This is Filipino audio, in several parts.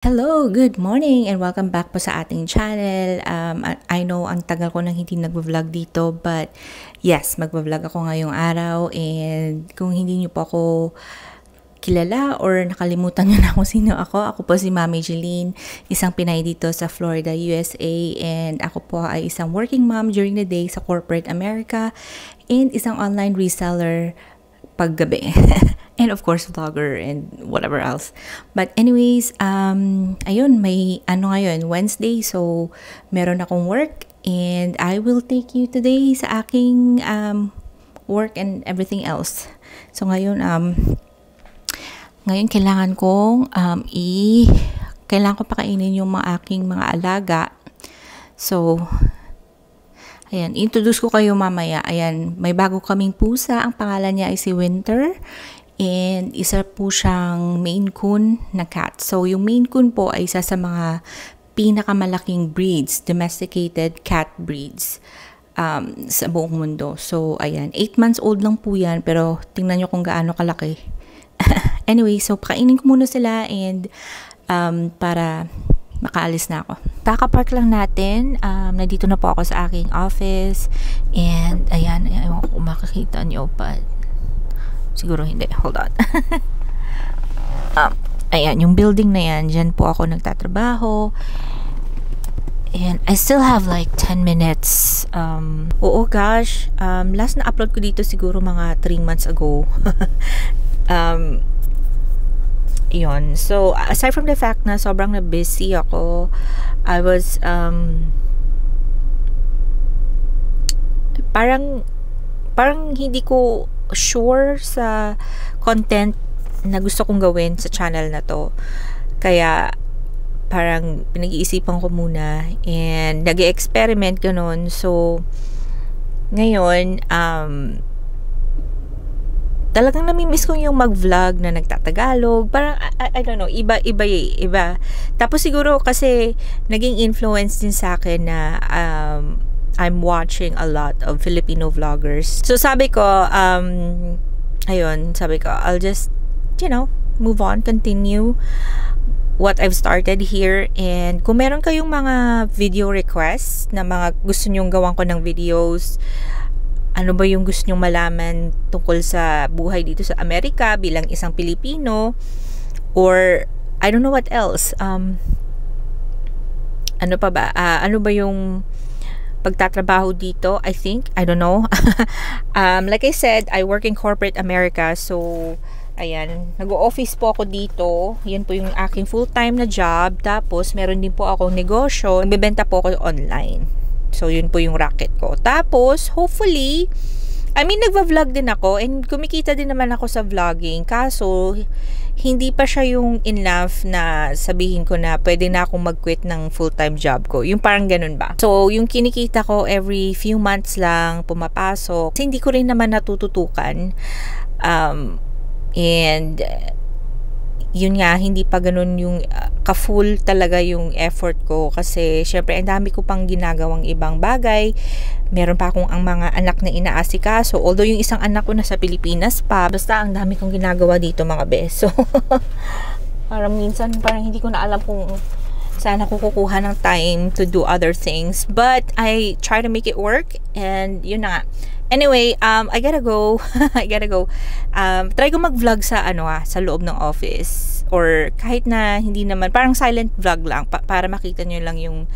Hello, good morning and welcome back po sa ating channel. I know ang tagal ko nang hindi nagvo-vlog dito, but yes, magvo-vlog ako ngayong araw, and kung hindi niyo po ako kilala or nakalimutan niyo na kung sino ako po si Mami Jeline, isang Pinay dito sa Florida, USA, and ako po ay isang working mom during the day sa corporate America and isang online reseller paggabi. And of course, vlogger and whatever else. But anyways, ayun, may ngayon, Wednesday. So, meron akong work. And I will take you today sa aking work and everything else. So, ngayon kailangan kong kailangan ko pakainin yung mga aking mga alaga. So, ayan, introduce ko kayo mamaya. Ayan, may bago kaming pusa. Ang pangalan niya ay si Winter. And isa po siyang Maine Coon na cat. So, yung Maine Coon po ay isa sa mga pinakamalaking breeds, domesticated cat breeds sa buong mundo. So, ayan, 8 months old lang po yan, pero tingnan nyo kung gaano kalaki. Anyway, so pakainin ko muna sila and para makaalis na ako. Kakapark lang natin. Nandito na po ako sa aking office. And ayan, ewan ko kung makikita nyo pa. Siguro hindi. Hold on. Ayan, yung building na yan, dyan po ako nagtatrabaho. And I still have like 10 minutes. Oo gosh, last na upload ko dito siguro mga 3 months ago. Yun. So, aside from the fact na sobrang na busy ako, I was parang hindi ko sure sa content na gusto kong gawin sa channel na to. Kaya parang pinag-iisipan ko muna and nag-experiment ganun. So ngayon talagang nami-miss ko yung mag-vlog na nagtatagalog. Parang I don't know, iba. Tapos siguro kasi naging influence din sa akin na I'm watching a lot of Filipino vloggers. So sabi ko, I'll just, move on, continue what I've started here. And kung meron kayong mga video requests na mga gusto nyong gawan ko ng videos, ano ba yung gusto nyong malaman tungkol sa buhay dito sa Amerika bilang isang Pilipino, or I don't know what else. Ano ba yung pagtatrabaho dito, I don't know. Like I said, I work in corporate America. So, ayan, nag-o-office po ako dito. Yan po yung aking full-time na job. Tapos, meron din po akong negosyo. Nagbebenta po ako online. So, yun po yung racket ko. Tapos, hopefully, nagva-vlog din ako. And kumikita din naman ako sa vlogging. Kaso, hindi pa siya yung enough na sabihin ko na pwede na akong mag-quit ng full-time job ko. Yung parang ganun ba? So, yung kinikita ko every few months lang pumapasok. Kasi hindi ko rin naman natututukan. And yun nga, hindi pa ganun yung ka-full talaga yung effort ko. Kasi, syempre, ang dami ko pang ginagawang ibang bagay. Meron pa akong ang mga anak na inaasikaso. Although yung isang anak ko nasa Pilipinas pa, basta ang dami kong ginagawa dito mga beso. Parang minsan hindi ko na alam kung saan ako kukuha ng time to do other things. But I try to make it work, and yun na nga. Anyway, I gotta go. Try ko mag-vlog sa sa loob ng office, or kahit na hindi naman, parang silent vlog lang para makita nyo lang yung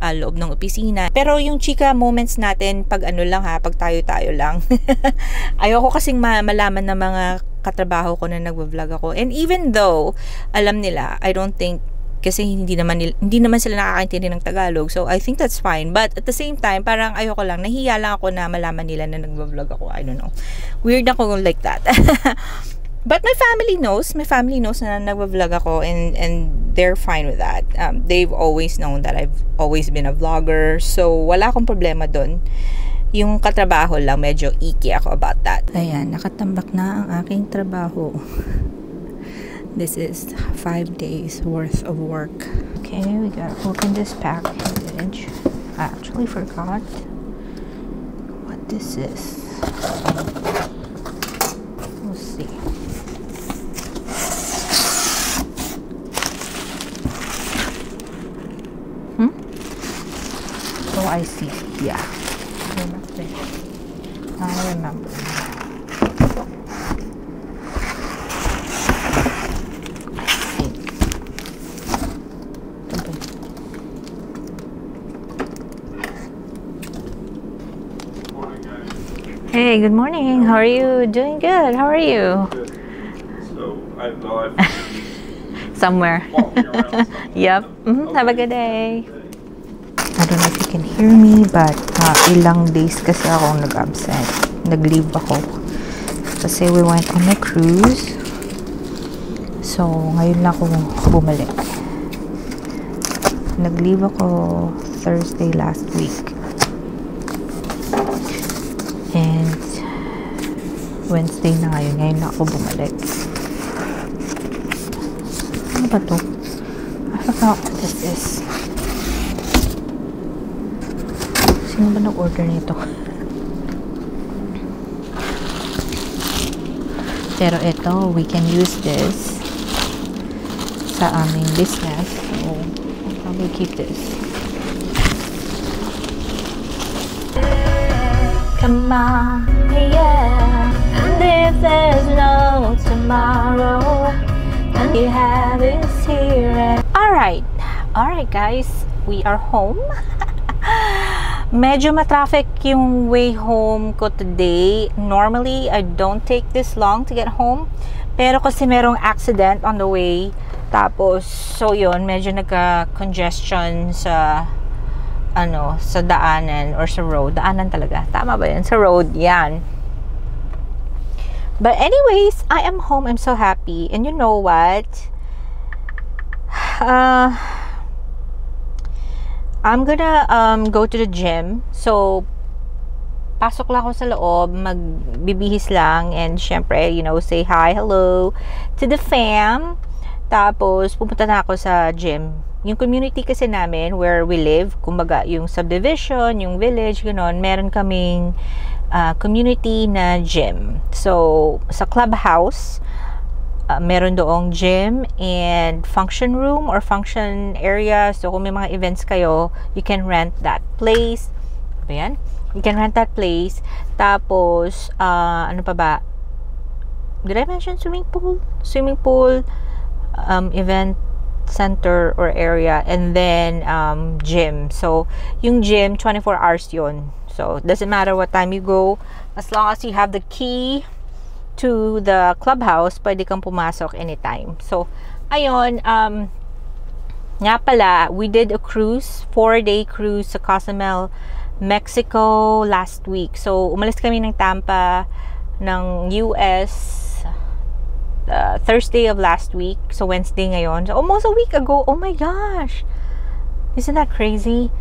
loob ng opisina. Pero yung chika moments natin pag pag tayo-tayo lang. Ayoko kasing malaman ng mga katrabaho ko na nagvo-vlog ako. And even though alam nila, I don't think, kasi hindi naman sila nakakaintindi ng Tagalog. So, I think that's fine. But at the same time, parang ayoko lang. Nahiya lang ako na malaman nila na nagvo-vlog ako. I don't know. Weird ako like that. But my family knows. My family knows na nagvo-vlog ako, and they're fine with that. They've always known that I've always been a vlogger. So, wala akong problema dun. Yung katrabaho lang, medyo icky ako about that. Ayan, nakatambak na ang aking trabaho. This is 5 days worth of work. Okay, we gotta open this package. I actually forgot what this is. We'll see. I see. Yeah. I remember. Hey, good morning. How are you? Doing good. How are you? Good. So I've Somewhere. walking around. Yep. Okay. Have a good day. I don't know if you can hear me, but ilang days kasi akong nag-absent. Nag-leave ako. Kasi we went on a cruise. So, ngayon na ako bumalik. Nag-leave ako Thursday last week. And Wednesday na ngayon. Ngayon na ako bumalik. Ano ba to? I forgot what this is. Sino ba nag-order nito? Pero ito, we can use this sa aming business. So, I'll probably keep this. Come on, yeah. And if there's no tomorrow, and you have it here. Alright, guys, we are home. Medyo ma-traffic yung way home ko today. Normally, I don't take this long to get home. Pero kasi merong accident on the way. Tapos, so yun, medyo nagka-congestion sa sa daanan or sa road. Daanan talaga. Tama ba yun? Sa road, yan. But anyways, I am home. I'm so happy. And you know what? I'm gonna go to the gym. So, pasok lang ako sa loob. Magbibihis lang. And syempre, say hi, hello to the fam. Tapos, pupunta na ako sa gym. Yung community kasi namin where we live, kumbaga yung subdivision, yung village, gano'n, meron kaming community na gym. So, sa clubhouse, meron doong gym and function room or function area. So, kung may mga events kayo, you can rent that place. Ano yan? You can rent that place. Tapos, ano pa ba? Did I mention swimming pool? Swimming pool, event center or area, and then gym. So yung gym 24 hours yun. So it doesn't matter what time you go, as long as you have the key to the clubhouse, pwede kang pumasok anytime. So ayun, nga pala, we did a cruise, 4-day cruise sa Cozumel, Mexico last week. So umalis kami ng Tampa ng US Thursday of last week. So Wednesday ngayon. So almost a week ago. Oh my gosh. Isn't that crazy?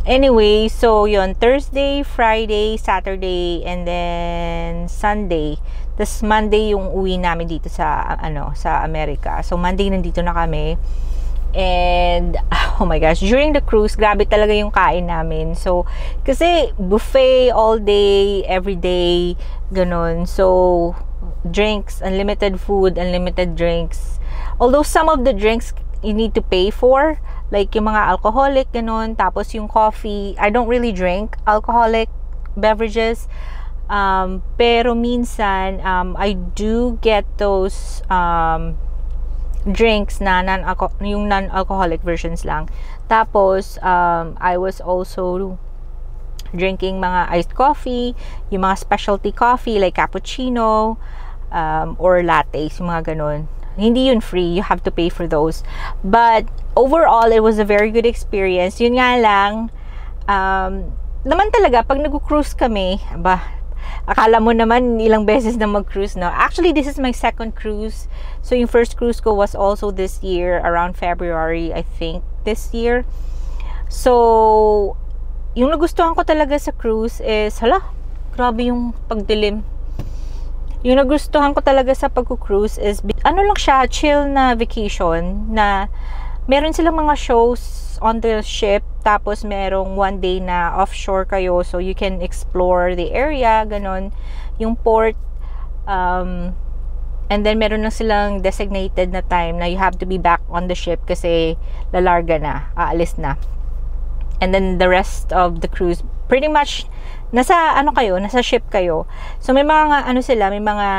Anyway, so yun, Thursday, Friday, Saturday, and then Sunday. Tapos Monday yung uwi namin dito sa sa Amerika. So Monday nandito na kami. And oh my gosh, during the cruise, grabe talaga yung kain namin. So kasi buffet all day, every day, ganun. So drinks, unlimited food, unlimited drinks. Although some of the drinks you need to pay for, like yung mga alcoholic, ganun. Tapos yung coffee, I don't really drink alcoholic beverages. Pero minsan, I do get those drinks na yung non-alcoholic versions lang. Tapos, I was also drinking mga iced coffee, yung mga specialty coffee like cappuccino, or lattes, yung mga ganun. Hindi yun free, you have to pay for those. But overall, it was a very good experience. Yun nga lang, naman talaga, pag nag-cruise kami, akala mo naman ilang beses na mag-cruise, no? Actually, this is my second cruise. So, yung first cruise ko was also this year, around February, I think, this year. So, yung nagustuhan ko talaga sa cruise is, grabe yung pagdilim. Yung nagustuhan ko talaga sa pag-cruise is, lang siya, chill na vacation, na meron silang mga shows on the ship, tapos merong one day na offshore kayo, so you can explore the area, ganon, yung port, and then meron lang silang designated na time na you have to be back on the ship kasi lalarga na, aalis na. And then the rest of the cruise, pretty much, nasa ship kayo. So may mga may mga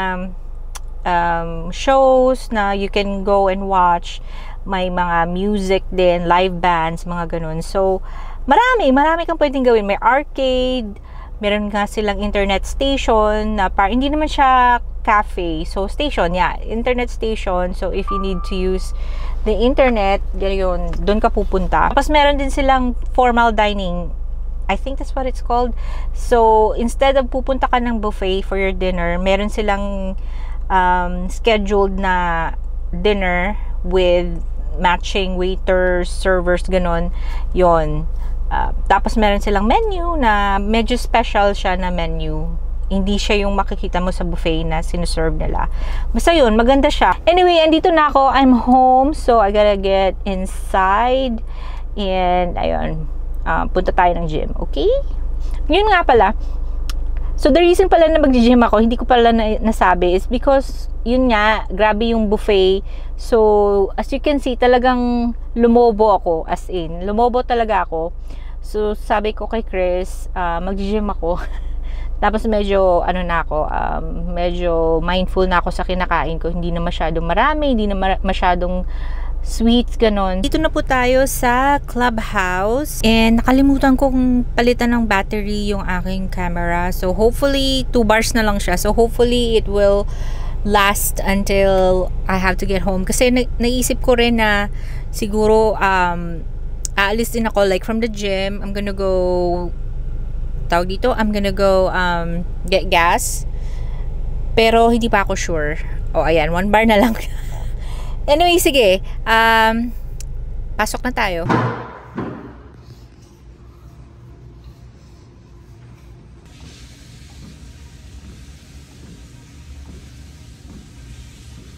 shows na you can go and watch. May mga music din, live bands, mga ganun. So marami kang pwedeng gawin. May arcade, meron nga silang internet station na hindi naman siya cafe. So station, internet station. So if you need to use the internet, doon ka pupunta. Tapos meron din silang formal dining. I think that's what it's called. So instead of pupunta ka ng buffet for your dinner, meron silang scheduled na dinner with matching waiters, servers, ganon. Yon. Tapos meron silang menu na medyo special siya na menu. Hindi siya yung makikita mo sa buffet na sinuserve nila. Basta yun, maganda siya. Anyway, andito na ako. I'm home. So, I gotta get inside. And, ayun. Punta tayo ng gym. Okay? Yun nga pala. So, the reason pala na mag-gym ako, hindi ko pala nasabi, is because, yun nga, grabe yung buffet. So, as you can see, talagang lumobo ako. As in, lumobo talaga ako. So, sabi ko kay Chris, mag-gym ako. Tapos medyo, medyo mindful na ako sa kinakain ko. Hindi na masyadong marami, hindi na masyadong sweets, ganon. Dito na po tayo sa clubhouse. And nakalimutan kong palitan ng battery yung aking camera. So, hopefully, 2 bars na lang siya. So, hopefully, it will last until I have to get home. Kasi naisip ko rin na siguro, aalis din ako like from the gym. I'm gonna go get gas. Pero hindi pa ako sure. Ayan, 1 bar na lang. Anyway, sige. Pasok na tayo.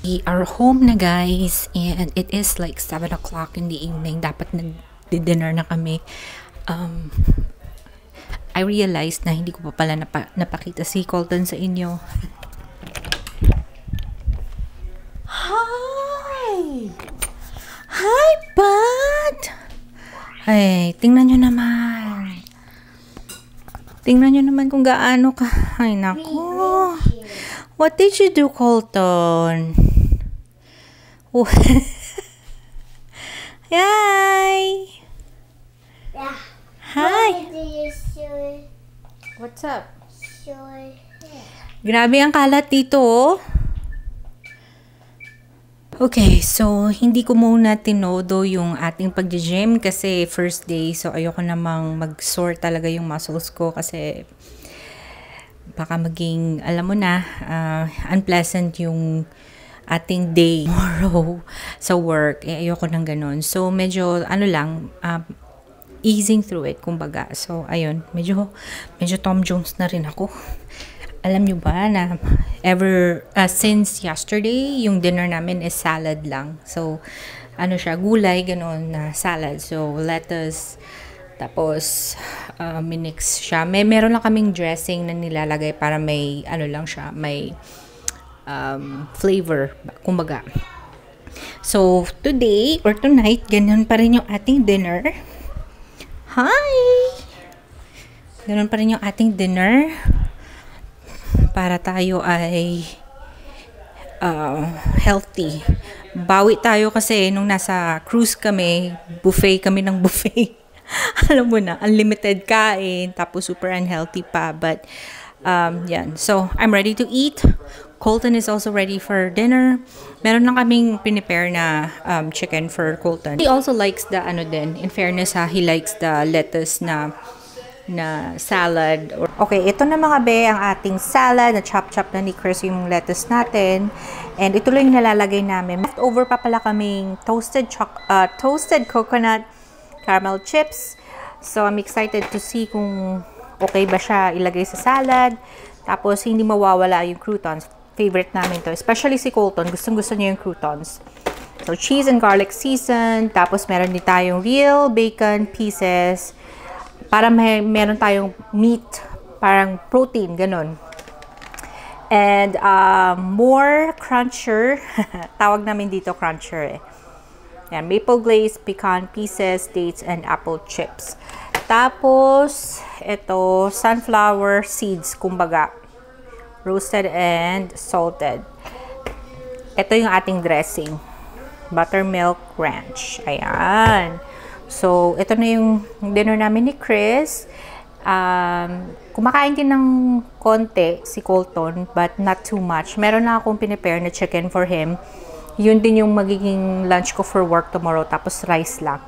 We are home na, guys, and it is like 7 o'clock in the evening. Dapat nag-dinner na kami. I realized na hindi ko pa pala napakita si Colton sa inyo. Hi, bud! Ay, tingnan nyo naman. Tingnan nyo naman kung gaano ka. Ay, naku. What did you do, Colton? Oh. Hi! Yeah. Hi! What's up? Grabe ang kalat dito, oh. Okay, so hindi ko muna tinodo yung ating pag-gym kasi first day. So ayoko namang mag-sore talaga yung muscles ko kasi baka maging, alam mo na, unpleasant yung ating day tomorrow sa work. Ayoko nang ganun. So medyo, easing through it, kumbaga. So ayun, medyo Tom Jones na rin ako. Alam nyo ba na since yesterday, yung dinner namin is salad lang. So, gulay, gano'n na salad. So, lettuce, tapos, minix siya. Meron lang kaming dressing na nilalagay para may, may flavor, kumbaga. So, today or tonight, ganun pa rin yung ating dinner. Hi! Ganun pa rin yung ating dinner. Para tayo ay healthy. Bawi tayo kasi nung nasa cruise kami, buffet kami ng buffet. Alam mo na, unlimited kain, tapos super unhealthy pa. But, yan. So, I'm ready to eat. Colton is also ready for dinner. Meron lang kaming prepare na chicken for Colton. He also likes the, in fairness he likes the lettuce na salad. Okay, ito na mga be, ang ating salad. Na chop-chop na ni Chris yung lettuce natin. And ito lang yung nalalagay namin. Leftover pa pala kaming toasted coconut caramel chips. So, I'm excited to see kung okay ba siya ilagay sa salad. Tapos, hindi mawawala yung croutons. Favorite namin to. Especially si Colton. Gustong-gusto niya yung croutons. So, cheese and garlic seasoned. Tapos, meron din tayong real bacon pieces. Para meron tayong meat, parang protein, ganun. And more cruncher. Tawag namin dito cruncher eh. Yan, maple glaze, pecan pieces, dates, and apple chips. Tapos, ito, sunflower seeds, kumbaga. Roasted and salted. Ito yung ating dressing. Buttermilk ranch. Ayan. So, ito na yung dinner namin ni Chris. Kumakain din ng konti si Colton, but not too much. Meron na akong pinipare na chicken for him. Yun din yung magiging lunch ko for work tomorrow. Tapos rice lang.